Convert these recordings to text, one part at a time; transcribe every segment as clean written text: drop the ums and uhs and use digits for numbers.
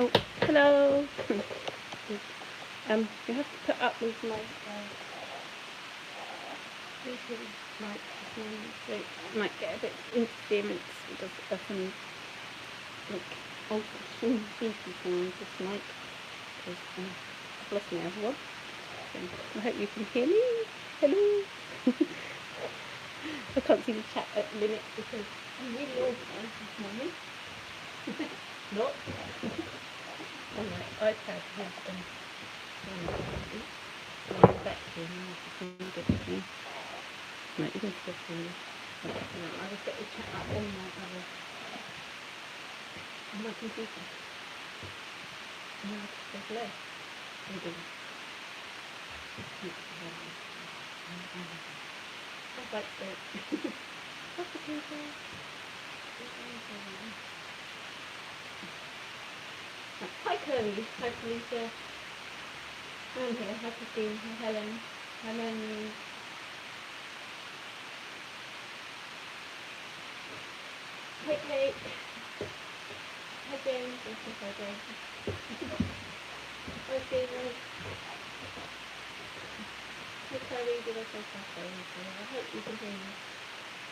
Oh, hello. You have to put up with my speaking mic this morning, so you might get a bit of interference. It does often like old-fashioned beepy sounds, this mic, because I've lost my other one. So I hope you can hear me. Hello. I can't see the chat at the minute because I'm really organised this morning. Not. On my iPad has back to me. Good at me. No, you can still see me. I'll just get the chat up on my computer. And I'll just go below. Maybe. I'd like to. What's the people? Hi Chloe, hi Felicia. I'm here, hi Christine, hi Helen, hi Melanie. Hi Kate. Hi James, hi James. Hi Stephen. Hi Chloe, did I say Saturday? I hope you can hear me.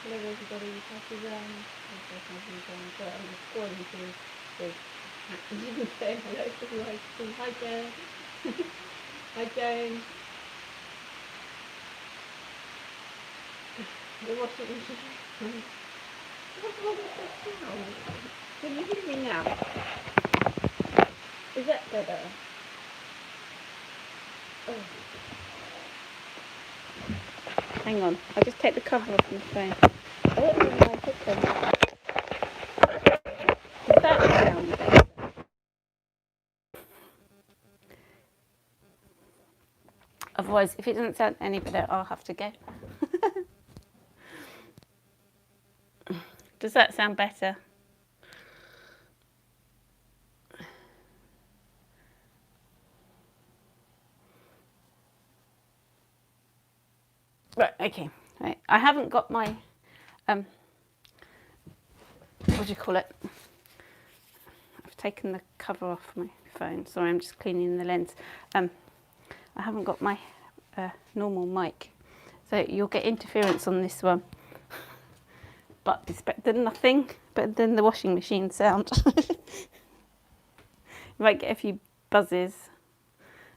Hello everybody, happy round. So I'm just scrolling through the say hello to everybody. Hi Joe. Hi Joan. The washing machine. What's wrong with the sound? Can you hear me now? Is that better? Oh. Hang on, I'll just take the cover off my phone. I don't know why I put them. Does that sound better? Otherwise, if it doesn't sound any better, I'll have to go. Does that sound better? Right, okay. Right. I haven't got my, what do you call it? I've taken the cover off my phone. Sorry, I'm just cleaning the lens. I haven't got my normal mic. So you'll get interference on this one. But it's better than nothing, better than the washing machine sound. You might get a few buzzes.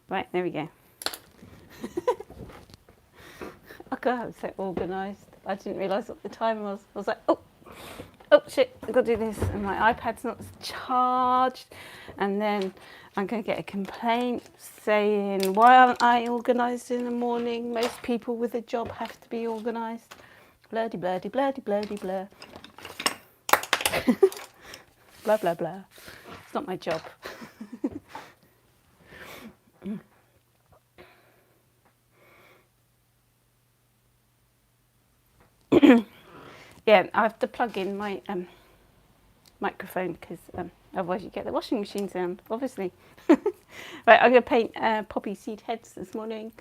Right, there we go. Oh God, I'm so organised. I didn't realise what the time was. I was like, oh shit, I've got to do this. And my iPad's not charged. And then I'm going to get a complaint saying, why aren't I organised in the morning? Most people with a job have to be organised. Blurdy, blurdy, blurdy, blurdy, blur. Blah, blah, blah. It's not my job. Yeah, I have to plug in my microphone because otherwise you get the washing machine sound, obviously. Right, I'm going to paint poppy seed heads this morning.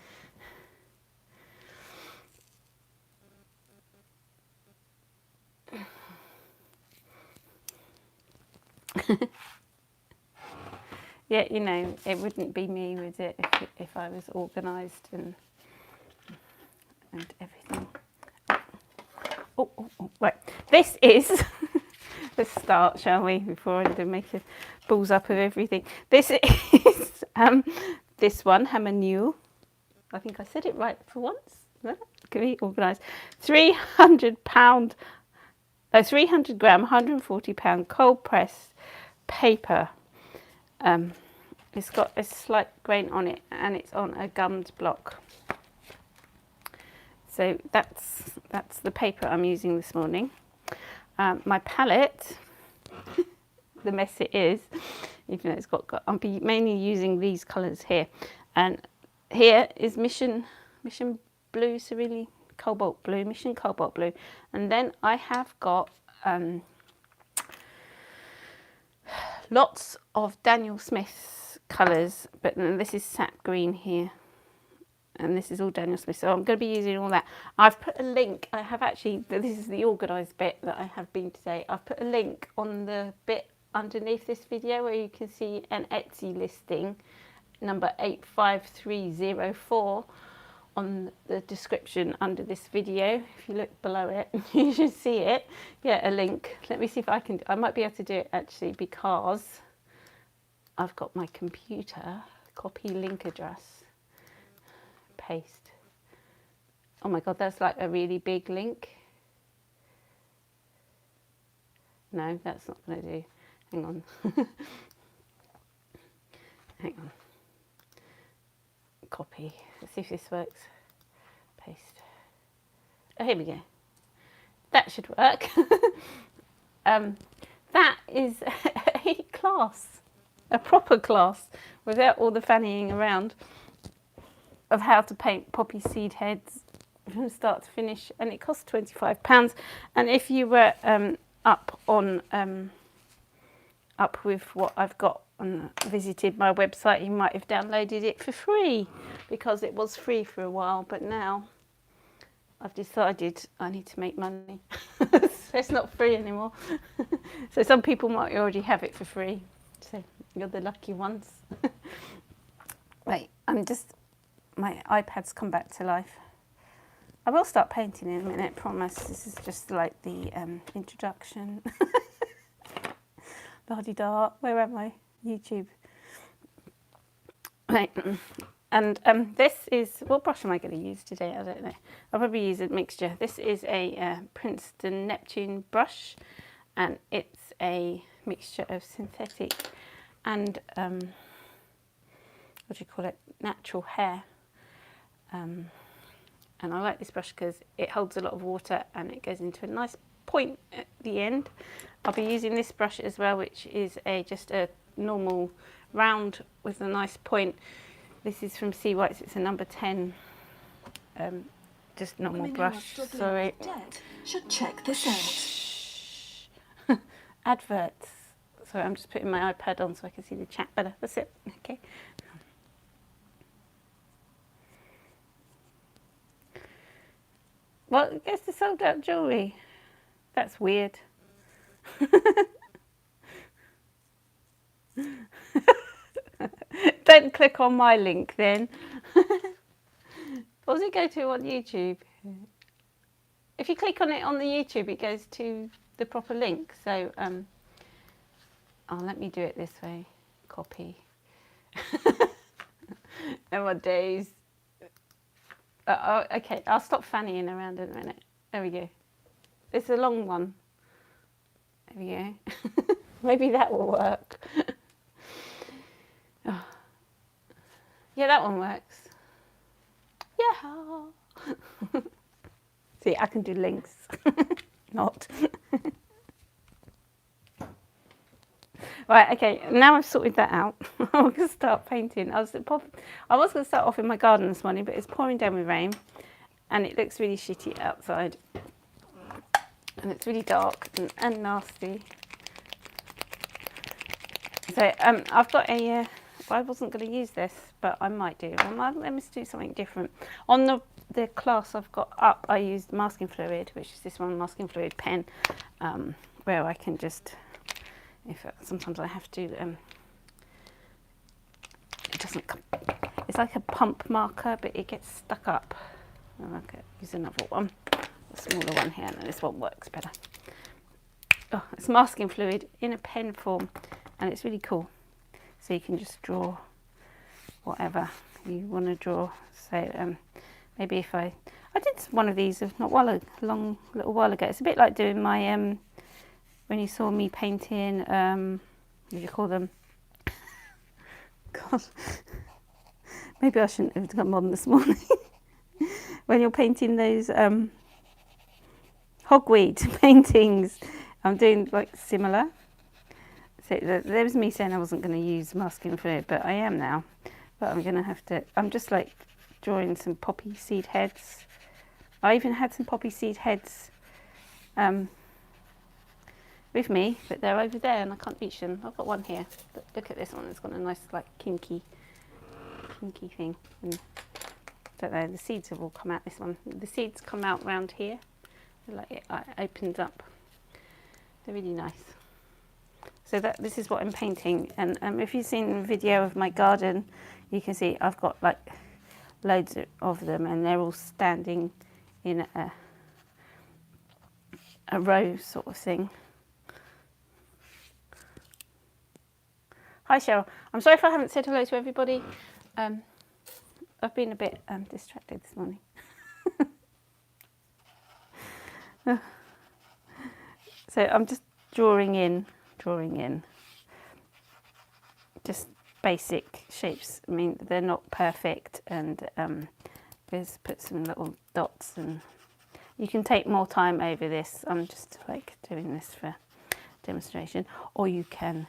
Yeah, you know, it wouldn't be me, would it, if I was organised and everything. Right. This is, let's start, shall we, before I make a balls up of everything. This is this one, Hammer. I think I said it right for once. Can be organised. £300, 300 gram, 140 pound cold pressed paper. It's got a slight grain on it, and it's on a gummed block. So that's the paper I'm using this morning. My palette, the mess it is, even though it's got I'll be mainly using these colours here, and here is Mission Blue, Cerulean Cobalt Blue, Mission Cobalt Blue, and then I have got lots of Daniel Smith's colours, but then this is sap green here, and this is all Daniel Smith, so I'm going to be using all that. I've put a link, I have actually, this is the organised bit that I have been today, I've put a link on the bit underneath this video where you can see an Etsy listing, number 85304, on the description under this video. If you look below it, you should see it. Yeah, a link. Let me see if I can, I might be able to do it actually, because I've got my computer. Copy link address, paste. Oh my god, that's like a really big link. No, that's not going to do. Hang on. Hang on. Copy. Let's see if this works. Paste. Oh, here we go. That should work. That is a class, a proper class, without all the fannying around, of how to paint poppy seed heads from start to finish, and it costs £25. And if you were up with what I've got and visited my website, you might have downloaded it for free, because it was free for a while, but now I've decided I need to make money. So it's not free anymore. So some people might already have it for free, so you're the lucky ones. Wait, my iPad's come back to life. I will start painting in a minute, promise. This is just like the introduction. La-di-da, where am I? YouTube. Right, and this is, what brush am I going to use today? I don't know. I'll probably use a mixture. This is a Princeton Neptune brush, and it's a mixture of synthetic and, what do you call it, natural hair. And I like this brush because it holds a lot of water and it goes into a nice point at the end. I'll be using this brush as well, which is just a normal round with a nice point. This is from Sea Whites. It's a number 10, just normal brush. Sorry. Should check this out. Shh. Adverts. Sorry, I'm just putting my iPad on so I can see the chat better. That's it. Okay. Well, I guess they sold out jewellery. That's weird. Don't click on my link then. What does it go to on YouTube? If you click on it on the YouTube, it goes to the proper link. So, let me do it this way. Copy. Nowadays. Okay, I'll stop fannying around in a minute. There we go. It's a long one. There we go. Maybe that will work. Oh. Yeah, that one works. Yeah. See, I can do links. Not. Right, okay, now I've sorted that out. I'm going to start painting. I was going to start off in my garden this morning, but it's pouring down with rain and it looks really shitty outside. And it's really dark and nasty. So I've got I wasn't going to use this, but I might do. Let me do something different. On the class I've got up, I used masking fluid, which is this one, masking fluid pen, where I can just... sometimes I have to, it doesn't come, it's like a pump marker, but it gets stuck up. I'll use another one, a smaller one here, and this one works better. Oh, it's masking fluid in a pen form, and it's really cool. So you can just draw whatever you want to draw. So maybe if I did one of these a little while ago. It's a bit like doing my when you saw me painting, what do you call them? God, maybe I shouldn't have come on this morning. When you're painting those hogweed paintings, I'm doing like similar. So there was me saying I wasn't going to use masking fluid, but I am now. But I'm going to have to, I'm just like drawing some poppy seed heads. I even had some poppy seed heads with me, but they're over there and I can't reach them. I've got one here, but look at this one. It's got a nice like kinky thing. And I don't know, the seeds have all come out this one. The seeds come out round here. Like it opens up. They're really nice. So this is what I'm painting, and if you've seen the video of my garden, you can see I've got like loads of them, and they're all standing in a row sort of thing. Hi Cheryl, I'm sorry if I haven't said hello to everybody. I've been a bit distracted this morning. So I'm just drawing in just basic shapes. I mean, they're not perfect, and just put some little dots, and you can take more time over this. I'm just like doing this for demonstration, or you can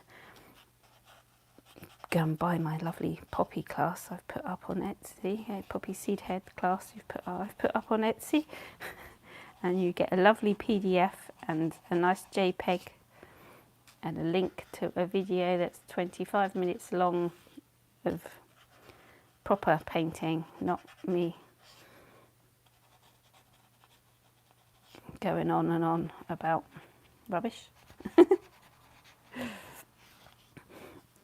go and buy my lovely poppy class I've put up on Etsy, a poppy seed head class I've put up on Etsy. And you get a lovely PDF and a nice JPEG and a link to a video that's 25 minutes long of proper painting, not me going on and on about rubbish.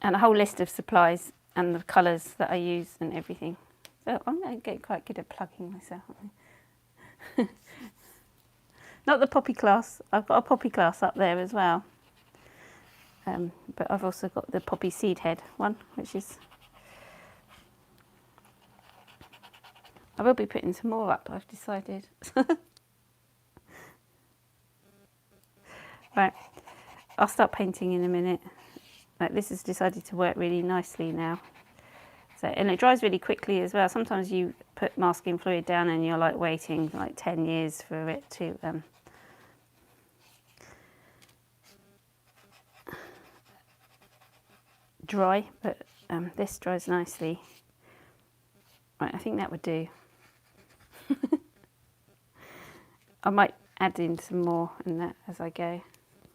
And a whole list of supplies and the colours that I use and everything. So I'm going to get quite good at plugging myself. Not the poppy class. I've got a poppy class up there as well. But I've also got the poppy seed head one, which is... I will be putting some more up, I've decided. Right, I'll start painting in a minute. Like, this has decided to work really nicely now. So, and it dries really quickly as well. Sometimes you put masking fluid down and you're like waiting like 10 years for it to... dry, but this dries nicely. Right, I think that would do. I might add in some more in that as I go.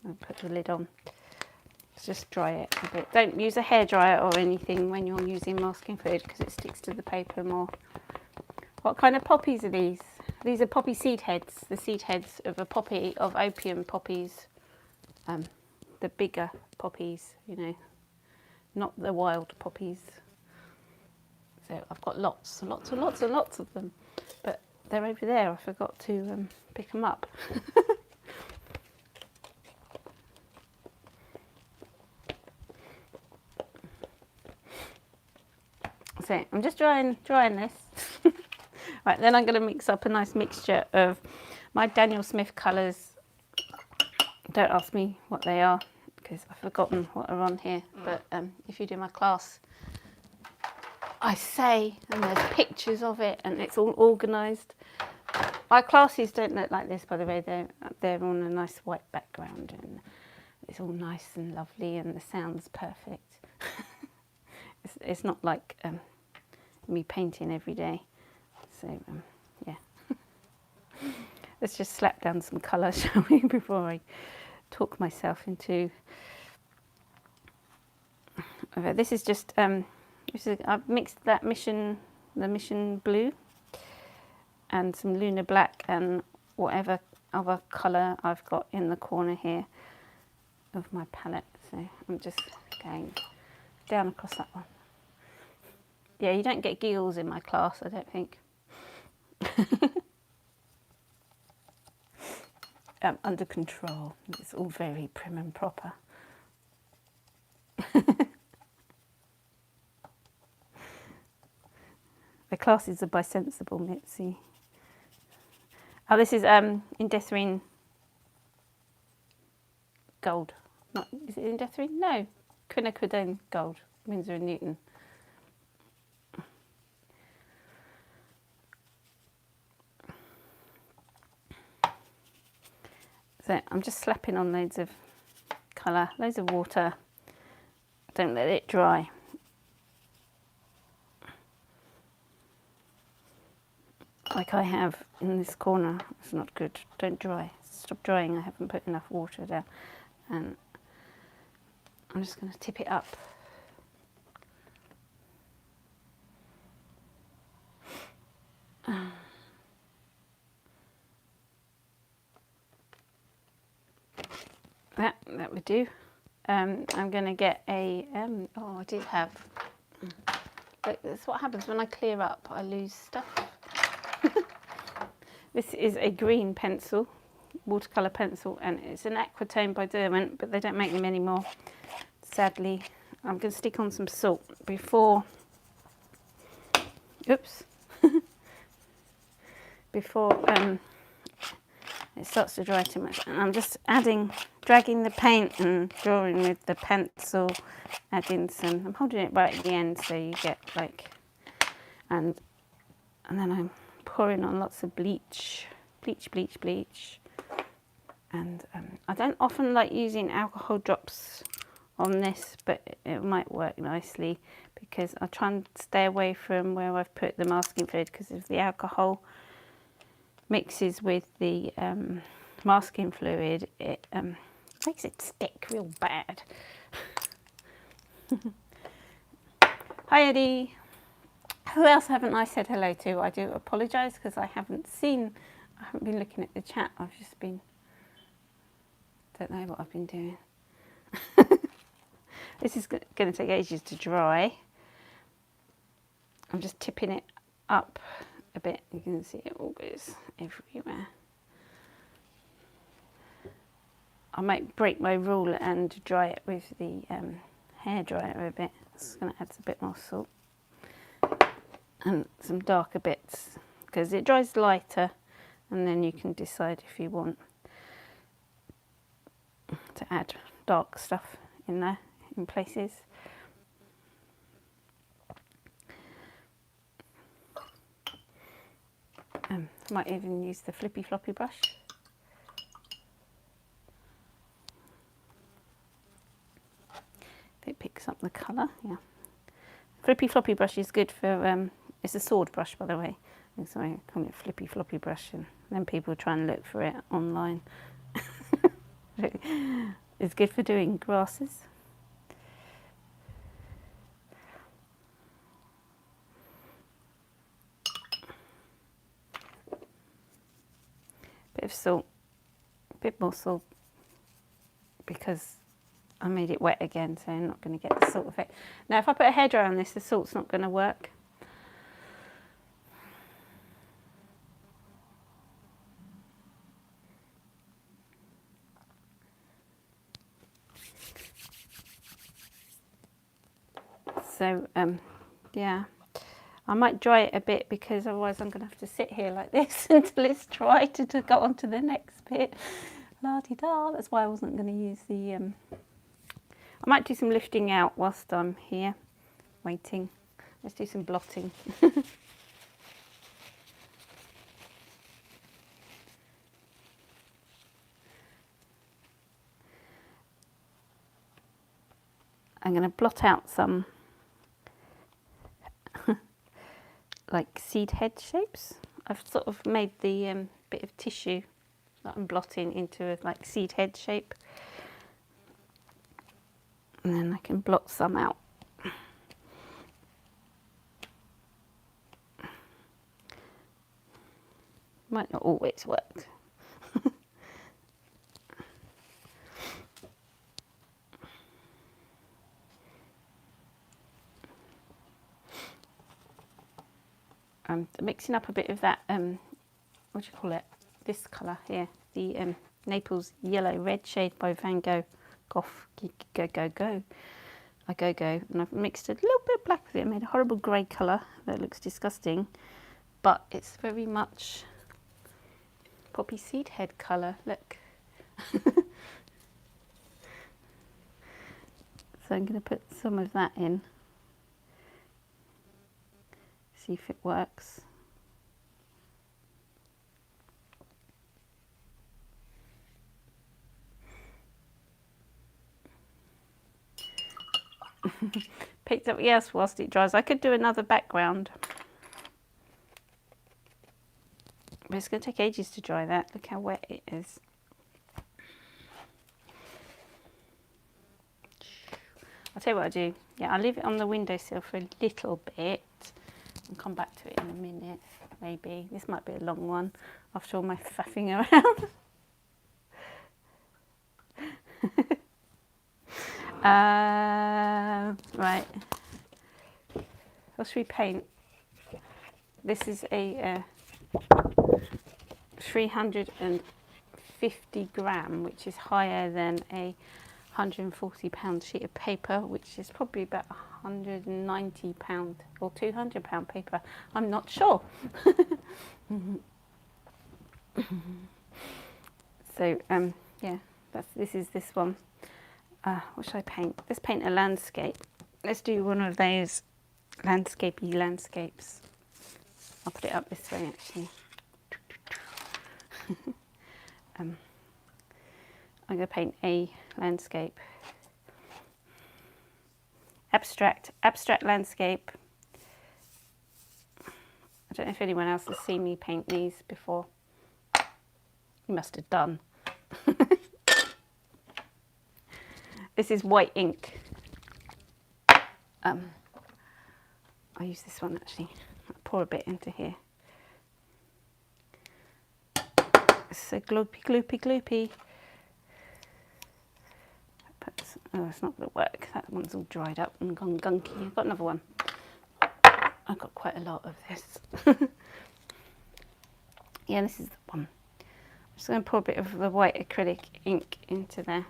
I'll put the lid on. Just dry it a bit. Don't use a hairdryer or anything when you're using masking fluid because it sticks to the paper more. What kind of poppies are these? These are poppy seed heads. The seed heads of a poppy, of opium poppies. The bigger poppies, you know. Not the wild poppies. So I've got lots and lots and lots and lots of them, but they're over there. I forgot to pick them up. So I'm just drying this. Right, then I'm going to mix up a nice mixture of my Daniel Smith colours. Don't ask me what they are, because I've forgotten what are on here, but if you do my class, I say, and there's pictures of it, and it's all organised. My classes don't look like this, by the way. They're on a nice white background, and it's all nice and lovely, and the sound's perfect. It's not like me painting every day. So yeah, let's just slap down some colour, shall we, before I talk myself into... Okay, this is just, I've mixed that the Mission Blue and some Lunar Black and whatever other colour I've got in the corner here of my palette. So I'm just going down across that one. Yeah, you don't get giggles in my class, I don't think. Under control. It's all very prim and proper. The classes are by Sensible Mitzi. Oh, this is Indethrine Gold. Not, is it Indethrine? No. Quinacridone Gold. Winsor & Newton. So I'm just slapping on loads of colour, loads of water. Don't let it dry. Like I have in this corner. It's not good. Don't dry. Stop drying. I haven't put enough water down. And I'm just going to tip it up. That would do. I'm going to get a, oh, I did have, look, that's what happens when I clear up, I lose stuff. This is a green pencil, watercolour pencil, and it's an aquatone by Derwent, but they don't make them anymore, sadly. I'm going to stick on some salt before, oops, before it starts to dry too much. And I'm just dragging the paint and drawing with the pencil, adding some, I'm holding it right at the end so you get like, and then I'm pouring on lots of bleach. And I don't often like using alcohol drops on this, but it might work nicely because I try and stay away from where I've put the masking fluid, because if the alcohol mixes with the masking fluid, it makes it stick real bad. Hi Eddie. Who else haven't I said hello to? I do apologise because I haven't been looking at the chat. I've just been, don't know what I've been doing. This is going to take ages to dry. I'm just tipping it up a bit. You can see it all goes everywhere. I might break my rule and dry it with the hairdryer a bit. It's going to add a bit more salt and some darker bits because it dries lighter, and then you can decide if you want to add dark stuff in there in places. Might even use the flippy floppy brush. If it picks up the colour, yeah. Flippy floppy brush is good for, it's a sword brush by the way. So I call it flippy floppy brush, and then people try and look for it online. It's good for doing grasses. Bit of salt, a bit more salt, because I made it wet again, so I'm not going to get the salt effect. Now if I put a hairdryer on this, the salt's not going to work. So yeah, I might dry it a bit because otherwise I'm going to have to sit here like this until it's dry to go on to the next bit. La-di-da, that's why I wasn't going to use the, I might do some lifting out whilst I'm here waiting. Let's do some blotting. I'm going to blot out some like seed head shapes. I've sort of made the bit of tissue that I'm blotting into a like seed head shape, and then I can blot some out. Might not always work. I'm mixing up a bit of that, what do you call it, this colour here, the Naples Yellow Red shade by Van Gogh, Go, and I've mixed a little bit of black with it. I made a horrible grey colour that looks disgusting, but it's very much poppy seed head colour, look. So I'm going to put some of that in. See if it works. Picked up, yes, whilst it dries. I could do another background, but it's going to take ages to dry that. Look how wet it is. I'll tell you what I do. Yeah, I'll leave it on the windowsill for a little bit and come back to it in a minute, maybe. This might be a long one after all my faffing around. Right. What should we paint? This is a 350 gram, which is higher than a £140 sheet of paper, which is probably about £190 or £200 paper. I'm not sure. So yeah, this is this one. What should I paint? Let's paint a landscape. Let's do one of those landscapey landscapes. I'll put it up this way actually. I'm going to paint a landscape. Abstract landscape. I don't know if anyone else has seen me paint these before. You must have done. This is white ink. I'll use this one actually. I'll pour a bit into here. It's so gloopy, gloopy, gloopy. Oh, it's not going to work. That one's all dried up and gone gunky. I've got another one. I've got quite a lot of this. Yeah, this is the one. I'm just going to pour a bit of the white acrylic ink into there.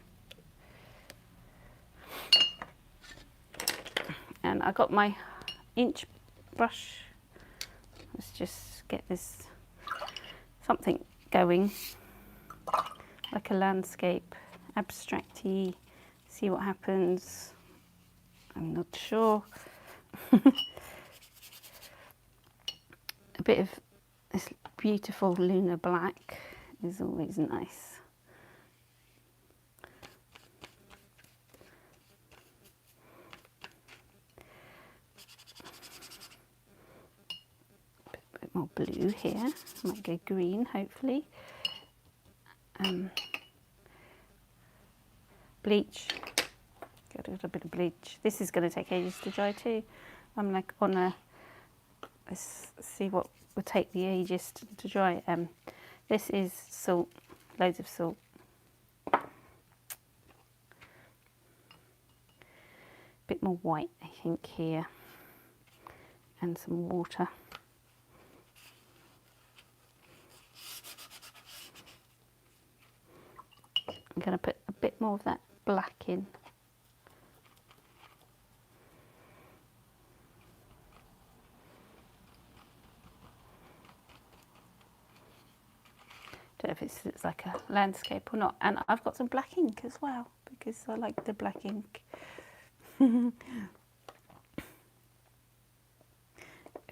And I got my inch brush. Let's just get this something going, like a landscape, abstracty. See what happens. I'm not sure. A bit of this beautiful lunar black is always nice. Bit more blue here. Might go green, hopefully. Bleach. Get a little bit of bleach. This is going to take ages to dry too. I'm like on a. Let's see what will take the ages to dry. This is salt. Loads of salt. Bit more white, I think, here, and some water. I'm going to put a bit more of that black in. Don't know if it's like a landscape or not. And I've got some black ink as well because I like the black ink. If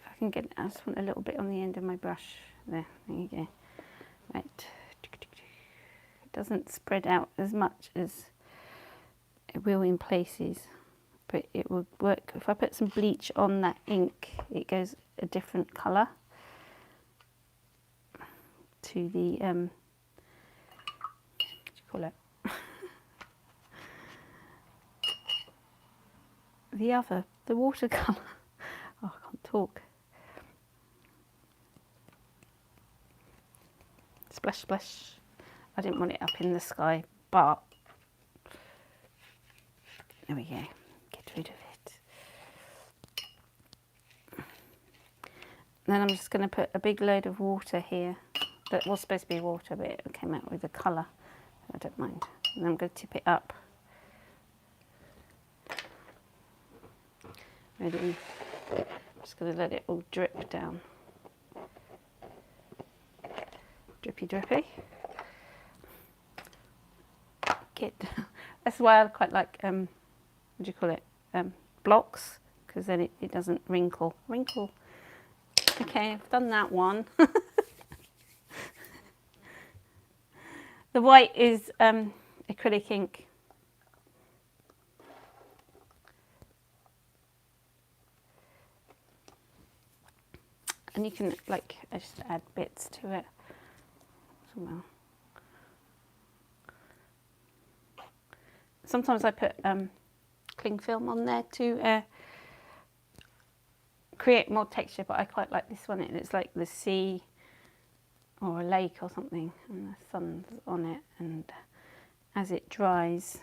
I can get it, I just want a little bit on the end of my brush. There you go. Right. It doesn't spread out as much as it will in places, but it will work. If I put some bleach on that ink, it goes a different colour to the, what do you call it? The watercolour. Oh, I can't talk. Splash, splash. I didn't want it up in the sky, but there we go. Get rid of it. Then I'm just going to put a big load of water here. That was supposed to be water, but it came out with a colour. I don't mind. And I'm going to tip it up. Ready? I'm just going to let it all drip down. Drippy, drippy. That's why I quite like, what do you call it, blocks, because then it doesn't wrinkle. Okay, I've done that one. The white is acrylic ink. And you can just add bits to it as well. Sometimes I put cling film on there to create more texture, but I quite like this one. It's like the sea or a lake or something, and the sun's on it, and as it dries,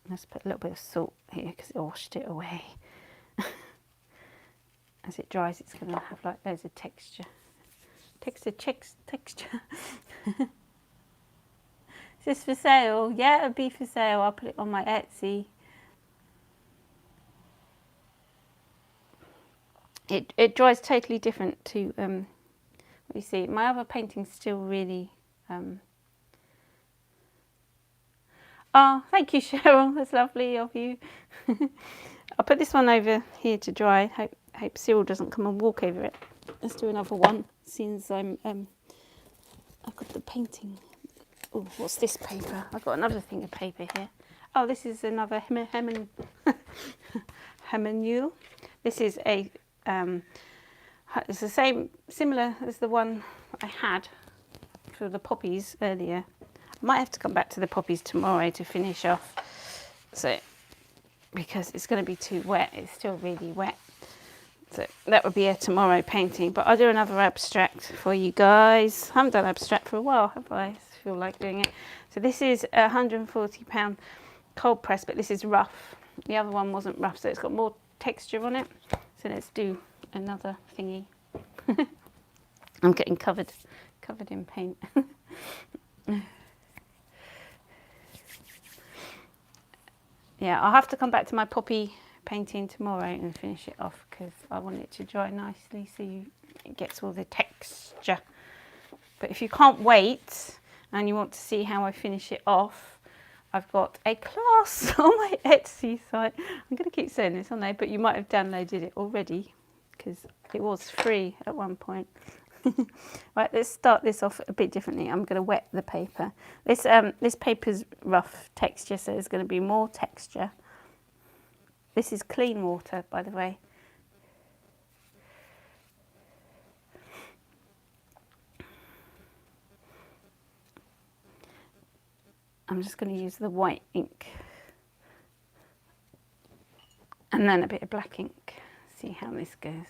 Let's put a little bit of salt here because it washed it away. As it dries, it's going to have like loads of texture. Texture. Is this for sale? Yeah, it'll be for sale. I'll put it on my Etsy. It dries totally different to what you see. My other painting's still really. Oh, thank you, Cheryl. That's lovely of you. I'll put this one over here to dry. Hope Cyril doesn't come and walk over it. Let's do another one since I've got the painting. Oh, what's this paper? I've got another thing of paper here. Oh, this is another Hemanu. This is a it's the same, similar as the one I had for the poppies earlier. I might have to come back to the poppies tomorrow to finish off. So, because it's going to be too wet. It's still really wet. So that would be a tomorrow painting. But I'll do another abstract for you guys. I haven't done abstract for a while, have I? I feel like doing it. So this is a £140 cold press, but this is rough. The other one wasn't rough, so it's got more texture on it. So let's do another thingy. I'm getting covered in paint. Yeah, I'll have to come back to my poppy painting tomorrow and finish it off because I want it to dry nicely so it gets all the texture. But if you can't wait and you want to see how I finish it off, I've got a class on my Etsy site. I'm going to keep saying this on there, but you might have downloaded it already because it was free at one point. Right, let's start this off a bit differently. I'm going to wet the paper. This paper's rough texture, so there's going to be more texture. This is clean water, by the way. I'm just going to use the white ink and then a bit of black ink. See how this goes.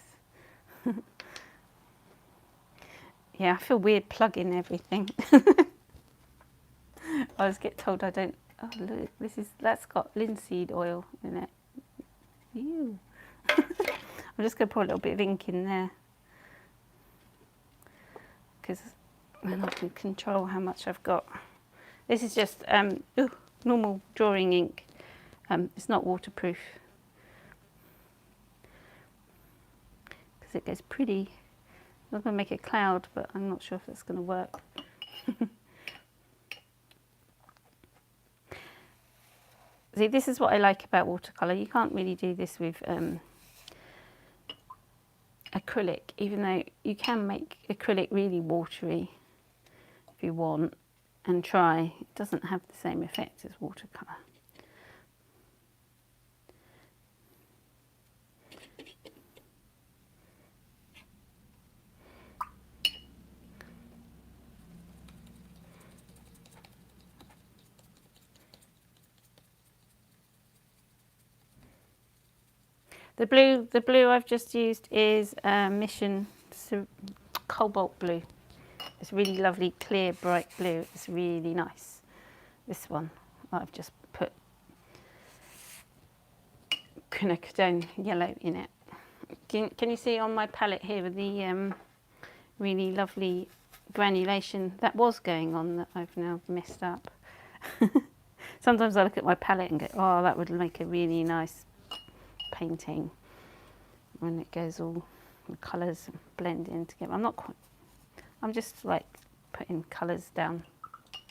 Yeah, I feel weird plugging everything. I always get told I don't. Oh look, that's got linseed oil in it. Ew. I'm just going to pour a little bit of ink in there because then I can control how much I've got. This is just normal drawing ink. It's not waterproof because it goes pretty. I'm going to make a cloud, but I'm not sure if that's going to work. See, this is what I like about watercolour. You can't really do this with acrylic, even though you can make acrylic really watery if you want and try. It doesn't have the same effect as watercolour. The blue I've just used is Mission Cobalt Blue. It's really lovely, clear, bright blue. It's really nice. This one I've just put quinacridone yellow in it. Can you see on my palette here with the really lovely granulation that was going on that I've now messed up? Sometimes I look at my palette and go, oh, that would make a really nice painting when it goes all the colours blend in together. I'm just like putting colours down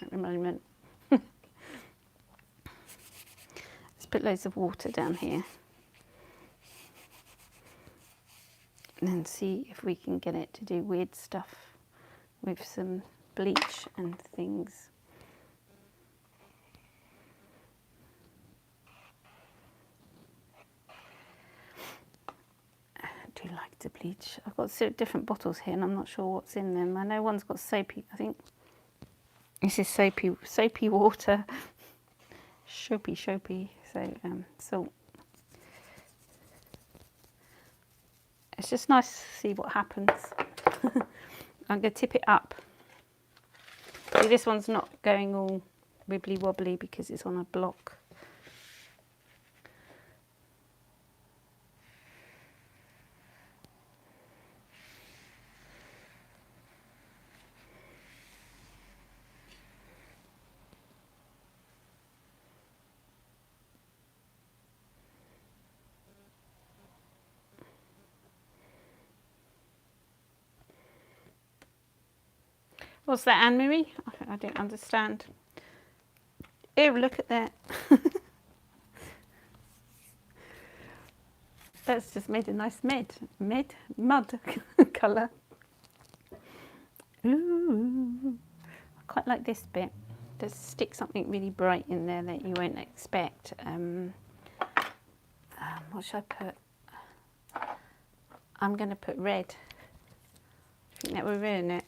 at the moment. Let's put loads of water down here and then see if we can get it to do weird stuff with some bleach and things. I do like to bleach. I've got different bottles here and I'm not sure what's in them. I know one's got soapy, I think this is soapy water. Soapy. So salt. It's just nice to see what happens. I'm going to tip it up. See, this one's not going all wibbly wobbly because it's on a block. What's that, Anne-Marie? I don't understand. Ew, look at that. That's just made a nice mud colour. Ooh, I quite like this bit. Just stick something really bright in there that you won't expect. What should I put? I'm going to put red. I think that will ruin it.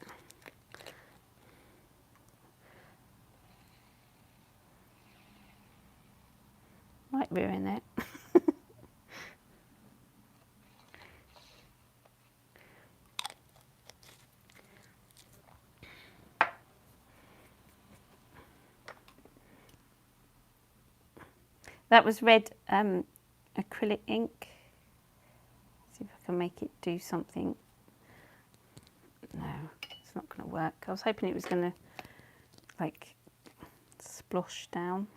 Might ruin it. That was red acrylic ink. See if I can make it do something. No, it's not going to work. I was hoping it was going to like splosh down.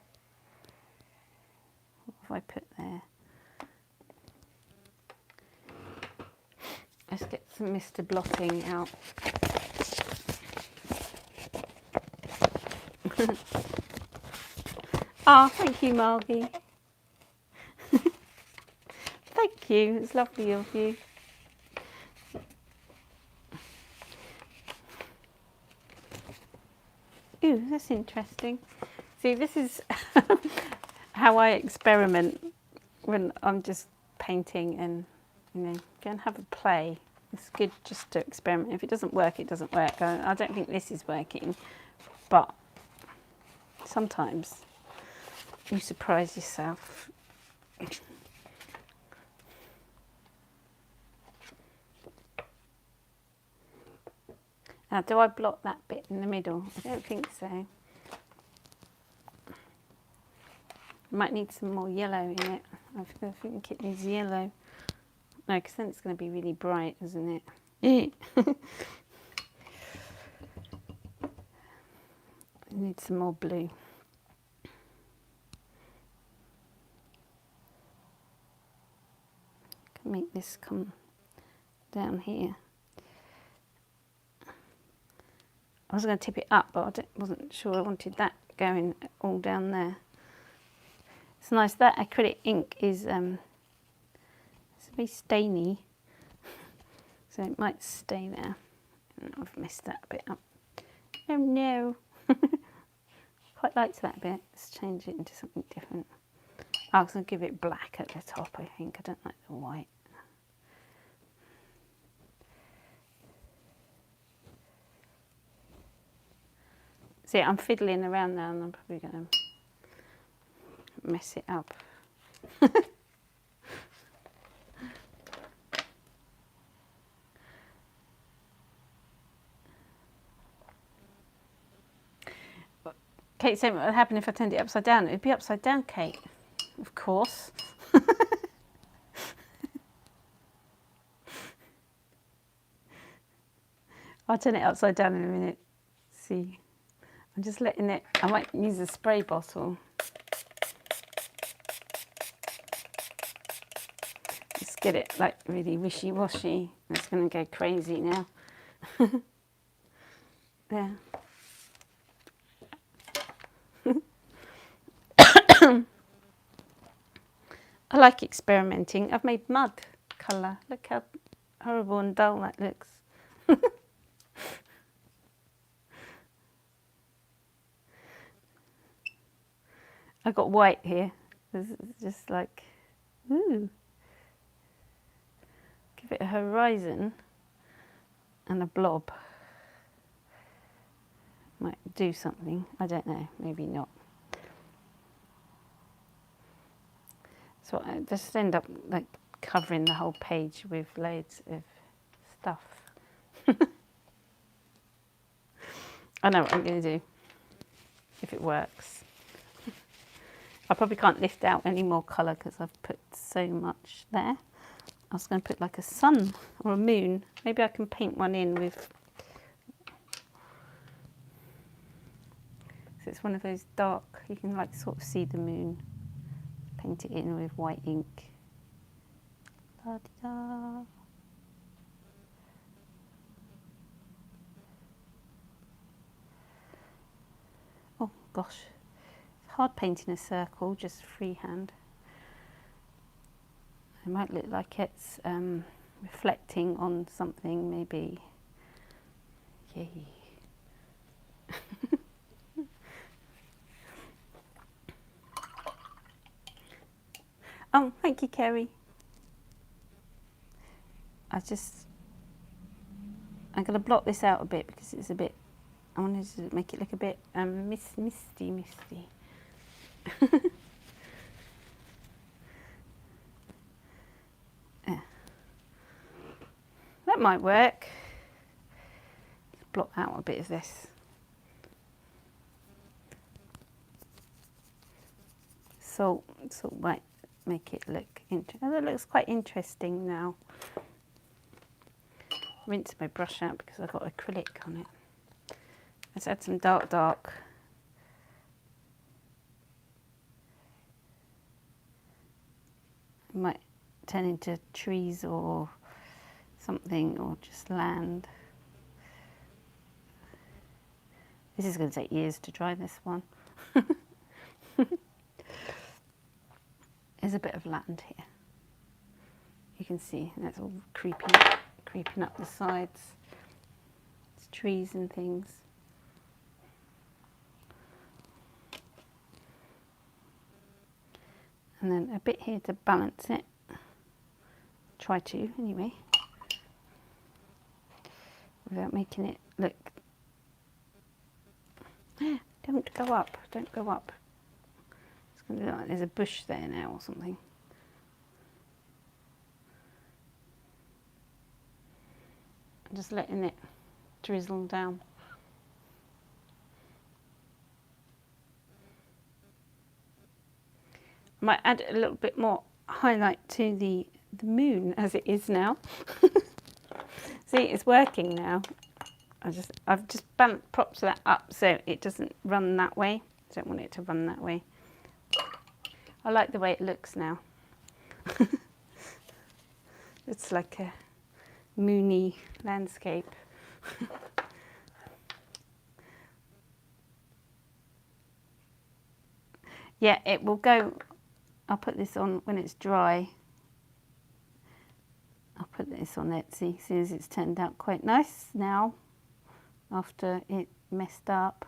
What have I put there? Let's get some Mr. Blotting out. Ah, thank you, Margie. Thank you, it's lovely of you. Ooh, that's interesting. See, this is how I experiment when I'm just painting and, you know, go and have a play. It's good just to experiment. If it doesn't work, it doesn't work. I don't think this is working, but sometimes you surprise yourself. Now, do I blot that bit in the middle? I don't think so. Might need some more yellow in it. I think it needs yellow. No, because then it's going to be really bright, isn't it? I need some more blue. Can make this come down here. I was going to tip it up, but I wasn't sure I wanted that going all down there. It's nice. That acrylic ink is it's very stainy, so it might stay there. I've messed that bit up. Oh no! Quite liked that bit. Let's change it into something different. I was going to give it black at the top, I think. I don't like the white. See, I'm fiddling around now and I'm probably going to mess it up. Kate said what would happen if I turned it upside down. It would be upside down, Kate. Of course. I'll turn it upside down in a minute. See, I'm just letting it, I might use a spray bottle. Just get it like really wishy-washy. It's going to go crazy now. There. I like experimenting. I've made mud colour. Look how horrible and dull that looks. I got white here. It's just like, ooh. Give it a horizon and a blob. Might do something. I don't know. Maybe not. So I just end up like covering the whole page with loads of stuff. I know what I'm going to do if it works. I probably can't lift out any more colour because I've put so much there. I was going to put like a sun or a moon. Maybe I can paint one in with... So it's one of those dark, you can like sort of see the moon. Paint it in with white ink. La-di-da. gosh, it's hard painting a circle, just freehand. It might look like it's reflecting on something, maybe. Yay. Oh, thank you, Kerry. I'm going to block this out a bit because it's a bit, I wanted to make it look a bit misty. Yeah. That might work. Block out a bit of this. Salt might make it look interesting. Oh, that looks quite interesting now. Rinse my brush out because I've got acrylic on it. Let's add some dark. It might turn into trees or something, or just land. This is going to take years to dry, this one. There's a bit of land here. You can see that's all creeping up the sides. It's trees and things. And then a bit here to balance it. Try to, anyway. Without making it look... Don't go up, don't go up. It's going to look like there's a bush there now or something. I'm just letting it drizzle down. I might add a little bit more highlight to the moon as it is now. See, it's working now. I've just propped that up so it doesn't run that way. I don't want it to run that way. I like the way it looks now. It's like a moony landscape. Yeah, it will go. I'll put this on when it's dry. I'll put this on Etsy. See, as it's turned out quite nice now after it messed up.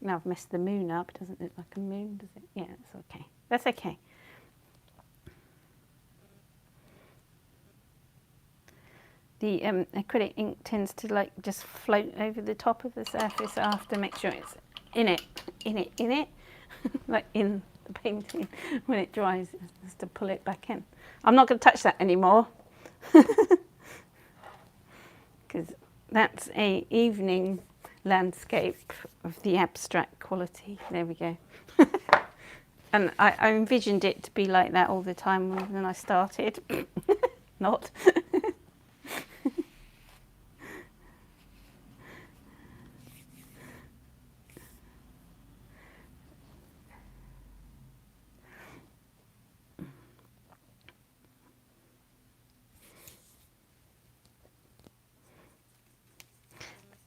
Now I've messed the moon up. It doesn't look like a moon, does it? Yeah, it's okay. That's okay. The acrylic ink tends to like just float over the top of the surface. I have to make sure it's in it, like in the painting. When it dries, just to pull it back in. I'm not going to touch that anymore because that's a evening landscape of the abstract quality. There we go. And I envisioned it to be like that all the time when I started. Not.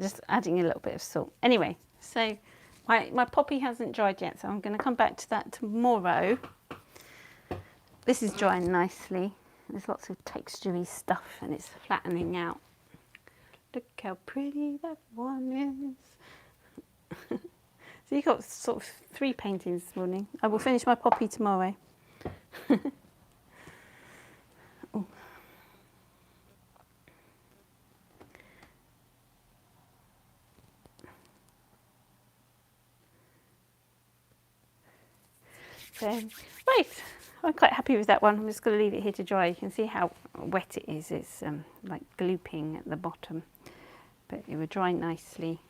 Just adding a little bit of salt. Anyway, so my poppy hasn't dried yet, so I'm going to come back to that tomorrow. This is drying nicely. There's lots of textury stuff and it's flattening out. Look how pretty that one is. So you got sort of 3 paintings this morning. I will finish my poppy tomorrow. Oh. So, right, I'm quite happy with that one. I'm just going to leave it here to dry. You can see how wet it is. It's like glooping at the bottom, but it will dry nicely.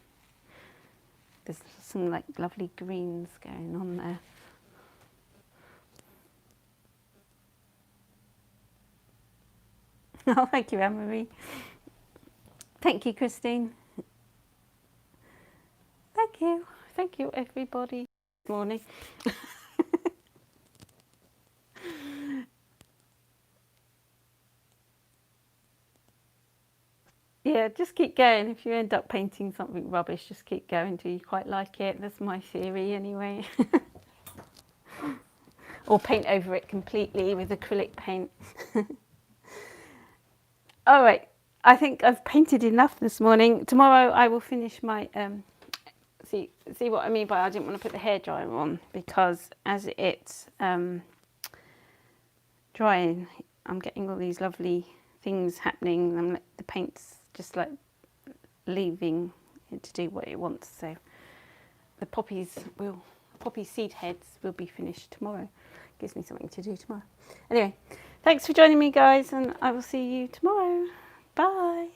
There's some like lovely greens going on there. Oh, thank you, Anne-Marie. Thank you, Christine. Thank you, everybody. Good morning. Yeah, just keep going. If you end up painting something rubbish, just keep going till you quite like it. That's my theory anyway. Or paint over it completely with acrylic paint. All right, I think I've painted enough this morning. Tomorrow I will finish my, see what I mean by I didn't want to put the hairdryer on because as it's drying, I'm getting all these lovely things happening. The paint's just like leaving it to do what it wants. So the poppy seed heads will be finished tomorrow. Gives me something to do tomorrow. Anyway, thanks for joining me, guys, and I will see you tomorrow. Bye.